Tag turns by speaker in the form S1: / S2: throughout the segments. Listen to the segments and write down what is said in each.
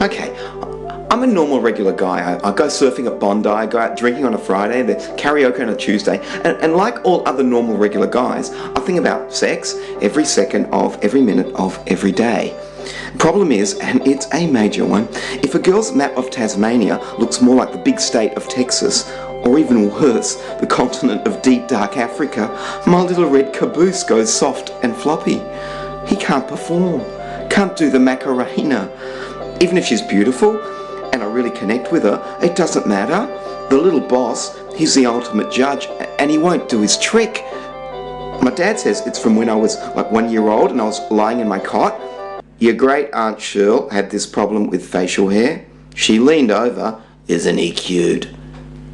S1: Okay, I'm a normal, regular guy. I go surfing at Bondi, I go out drinking on a Friday, there's karaoke on a Tuesday, and like all other normal, regular guys, I think about sex every second of every minute of every day. Problem is, and it's a major one, if a girl's map of Tasmania looks more like the big state of Texas, or even worse, the continent of deep dark Africa, my little red caboose goes soft and floppy. He can't perform, can't do the Macarena. Even if she's beautiful, and I really connect with her, it doesn't matter. The little boss, he's the ultimate judge, and he won't do his trick. My dad says it's from when I was like 1 year old and I was lying in my cot. Your great Aunt Shirl had this problem with facial hair. She leaned over, isn't he cute?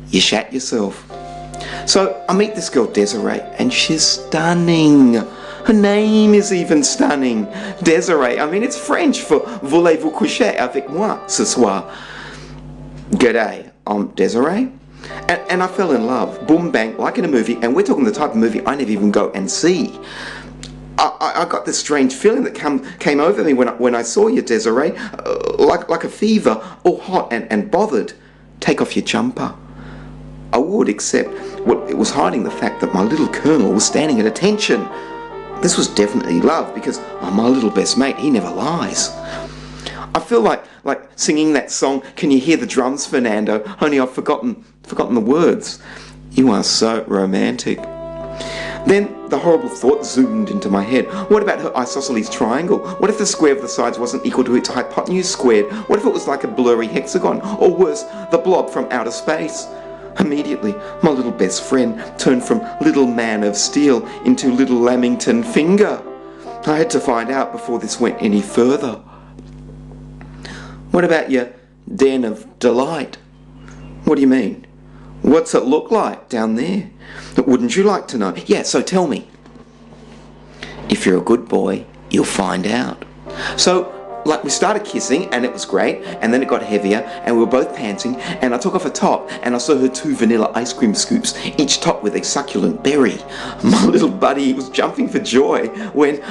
S1: You shat yourself. So I meet this girl Desiree, and she's stunning. Her name is even stunning. Desiree. I mean, it's French for voulez-vous coucher avec moi ce soir? G'day, I'm Desiree. And I fell in love. Boom, bang, like in a movie. And we're talking the type of movie I never even go and see. I got this strange feeling that came over me when I saw you, Desiree. Like a fever, all hot and bothered. Take off your jumper. I would, except it was hiding the fact that my little colonel was standing at attention. This was definitely love because my little best mate, he never lies. I feel like singing that song, Can You Hear the Drums, Fernando? Only I've forgotten the words. You are so romantic. Then the horrible thought zoomed into my head. What about her isosceles triangle? What if the square of the sides wasn't equal to its hypotenuse squared? What if it was like a blurry hexagon? Or worse, the blob from outer space? Immediately, my little best friend turned from little man of steel into little Lamington finger. I had to find out before this went any further. What about your den of delight? What do you mean? What's it look like down there? Wouldn't you like to know? Yeah, so tell me. If you're a good boy, you'll find out. So, we started kissing, and it was great, and then it got heavier, and we were both panting, and I took off a top, and I saw her 2 vanilla ice cream scoops, each topped with a succulent berry. My little buddy was jumping for joy when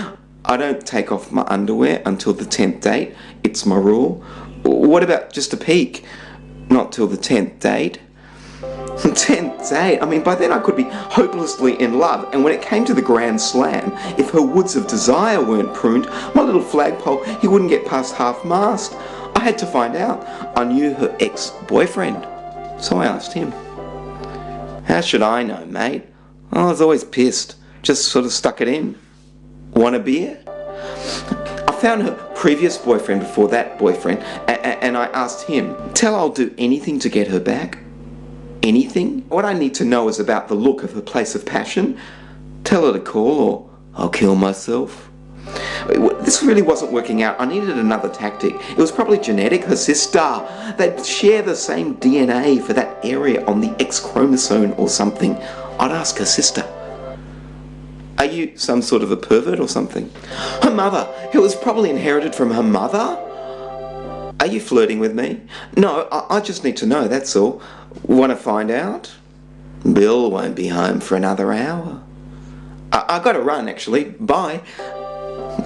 S1: I don't take off my underwear until the 10th date. It's my rule. What about just a peek? Not till the 10th date. 10th date? I mean, by then I could be hopelessly in love, and when it came to the grand slam, if her woods of desire weren't pruned, my little flagpole, he wouldn't get past half-mast. I had to find out. I knew her ex-boyfriend, so I asked him. How should I know, mate? I was always pissed, just sort of stuck it in. Want a beer? I found her previous boyfriend before that boyfriend, and I asked him, tell I'll do anything to get her back. Anything? What I need to know is about the look of her place of passion. Tell her to call or I'll kill myself. This really wasn't working out. I needed another tactic. It was probably genetic. Her sister. They'd share the same DNA for that area on the X chromosome or something. I'd ask her sister. Are you some sort of a pervert or something? Her mother. It was probably inherited from her mother. Are you flirting with me? No, I just need to know, that's all. Want to find out? Bill won't be home for another hour. I got to run, actually. Bye.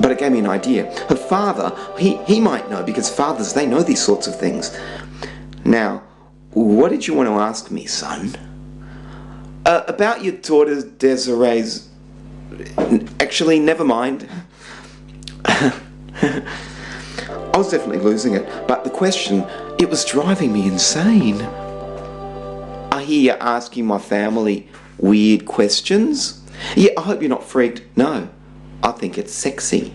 S1: But it gave me an idea. Her father, he might know, because fathers, they know these sorts of things. Now, what did you want to ask me, son? About your daughter Desiree's... Actually, never mind. I was definitely losing it, but the question, it was driving me insane. I hear you asking my family weird questions. Yeah, I hope you're not freaked. No, I think it's sexy.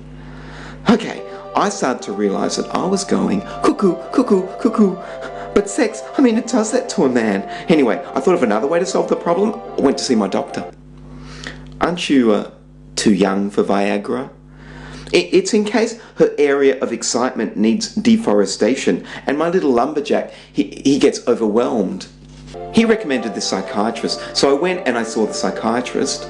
S1: Okay, I started to realise that I was going cuckoo, cuckoo, cuckoo. But sex, I mean, it does that to a man. Anyway, I thought of another way to solve the problem. I went to see my doctor. Aren't you too young for Viagra? It's in case her area of excitement needs deforestation, and my little lumberjack, he gets overwhelmed. He recommended this psychiatrist, so I went and I saw the psychiatrist.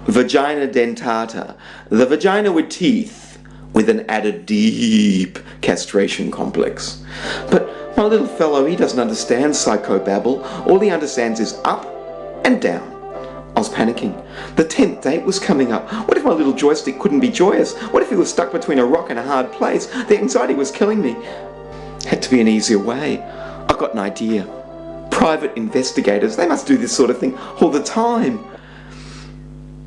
S1: Vagina dentata, the vagina with teeth, with an added deep castration complex. But my little fellow, he doesn't understand psychobabble. All he understands is up and down, I was panicking. The 10th date was coming up. What if my little joystick couldn't be joyous? What if he was stuck between a rock and a hard place? The anxiety was killing me. Had to be an easier way. I got an idea. Private investigators, they must do this sort of thing all the time.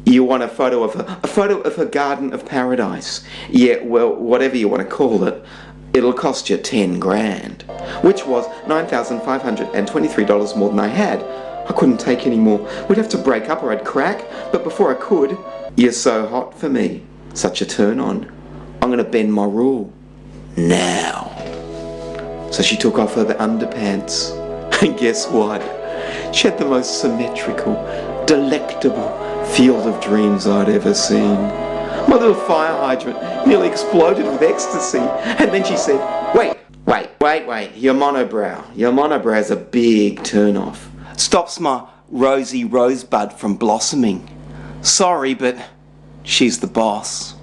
S1: You want a photo of her? A photo of her garden of paradise. Yeah, well, whatever you want to call it. It'll cost you 10 grand. Which was $9,523 more than I had. I couldn't take any more. We'd have to break up or I'd crack. But before I could, you're so hot for me. Such a turn on. I'm going to bend my rule. Now. So she took off her underpants. And guess what? She had the most symmetrical, delectable field of dreams I'd ever seen. My little fire hydrant nearly exploded with ecstasy. And then she said, wait, your monobrow's a big turn-off. Stops my rosy rosebud from blossoming. Sorry, but she's the boss.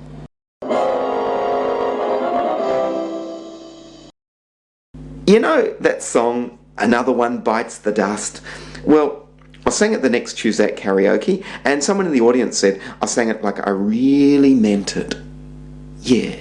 S1: You know that song, Another One Bites the Dust? Well, I sang it the next Tuesday at karaoke, and someone in the audience said I sang it like I really meant it. Yeah.